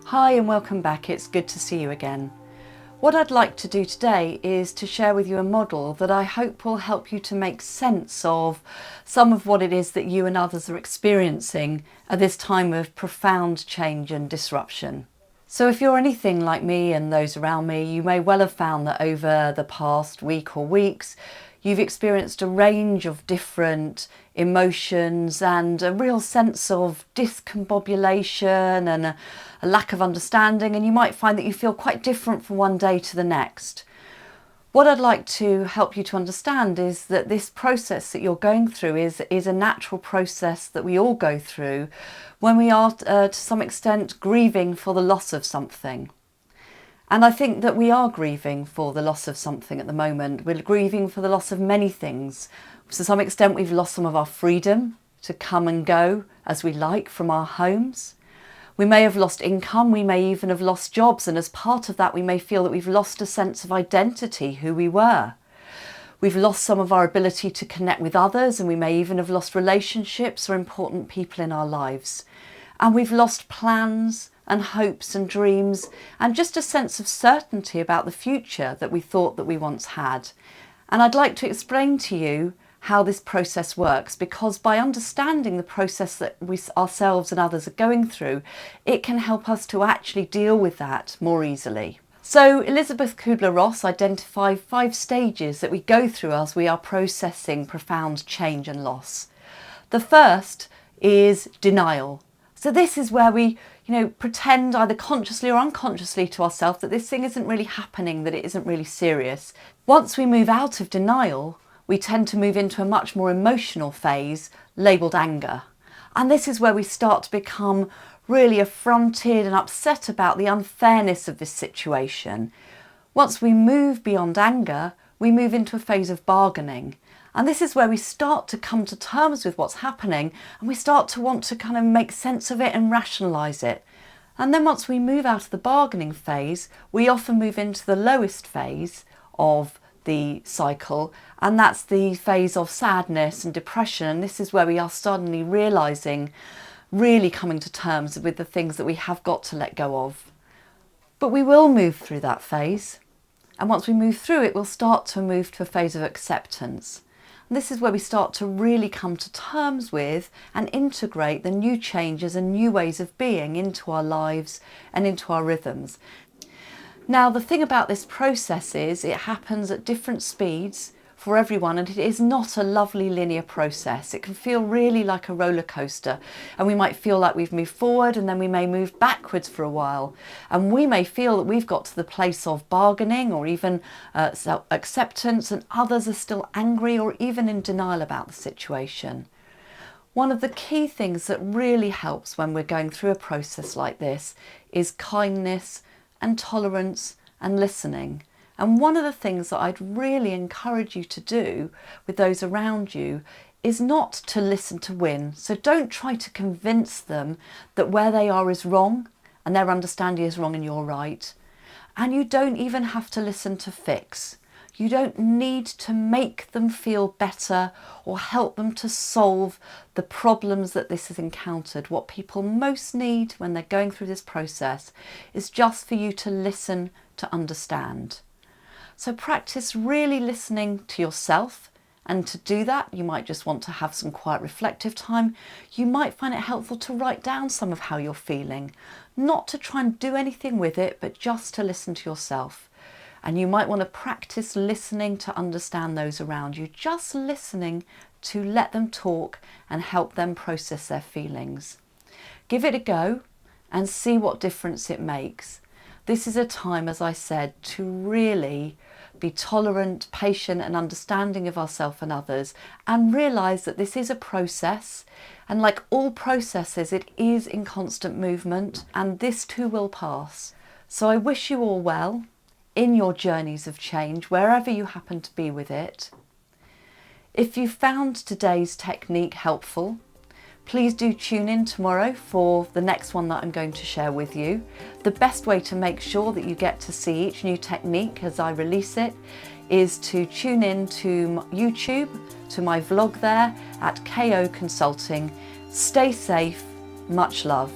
Hi and welcome back, it's good to see you again. What I'd like to do today is to share with you a model that I hope will help you to make sense of some of what it is that you and others are experiencing at this time of profound change and disruption. So if you're anything like me and those around me, you may well have found that over the past week or weeks, you've experienced a range of different emotions and a real sense of discombobulation and a lack of understanding, and you might find that you feel quite different from one day to the next. What I'd like to help you to understand is that this process that you're going through is a natural process that we all go through when we are to some extent grieving for the loss of something. And I think that we are grieving for the loss of something at the moment. We're grieving for the loss of many things. To some extent, we've lost some of our freedom to come and go as we like from our homes. We may have lost income, we may even have lost jobs, and as part of that we may feel that we've lost a sense of identity, who we were. We've lost some of our ability to connect with others, and we may even have lost relationships or important people in our lives. And we've lost plans and hopes and dreams and just a sense of certainty about the future that we thought that we once had. And I'd like to explain to you how this process works, because by understanding the process that we ourselves and others are going through, it can help us to actually deal with that more easily. So Elizabeth Kubler-Ross identified 5 stages that we go through as we are processing profound change and loss. The first is denial. So this is where we pretend either consciously or unconsciously to ourselves that this thing isn't really happening, that it isn't really serious. Once we move out of denial, we tend to move into a much more emotional phase labelled anger. And this is where we start to become really affronted and upset about the unfairness of this situation. Once we move beyond anger, we move into a phase of bargaining. And this is where we start to come to terms with what's happening, and we start to want to kind of make sense of it and rationalise it. And then once we move out of the bargaining phase, we often move into the lowest phase of the cycle, and that's the phase of sadness and depression. And this is where we are suddenly realising, really coming to terms with the things that we have got to let go of. But we will move through that phase, and once we move through it, we'll start to move to a phase of acceptance. And this is where we start to really come to terms with and integrate the new changes and new ways of being into our lives and into our rhythms. Now, the thing about this process is it happens at different speeds for everyone, and it is not a lovely linear process. It can feel really like a roller coaster, and we might feel like we've moved forward and then we may move backwards for a while, and we may feel that we've got to the place of bargaining or even acceptance, and others are still angry or even in denial about the situation. One of the key things that really helps when we're going through a process like this is kindness and tolerance and listening. And one of the things that I'd really encourage you to do with those around you is not to listen to win. So don't try to convince them that where they are is wrong and their understanding is wrong and you're right. And you don't even have to listen to fix. You don't need to make them feel better or help them to solve the problems that this has encountered. What people most need when they're going through this process is just for you to listen to understand. So practice really listening to yourself, and to do that you might just want to have some quiet reflective time. You might find it helpful to write down some of how you're feeling, not to try and do anything with it, but just to listen to yourself. And you might want to practice listening to understand those around you, just listening to let them talk and help them process their feelings. Give it a go and see what difference it makes. This is a time, as I said, to really be tolerant, patient and understanding of ourselves and others, and realise that this is a process, and like all processes it is in constant movement, and this too will pass. So I wish you all well in your journeys of change, wherever you happen to be with it. If you found today's technique helpful, please do tune in tomorrow for the next one that I'm going to share with you. The best way to make sure that you get to see each new technique as I release it is to tune in to YouTube, to my vlog there at KO Consulting. Stay safe, much love.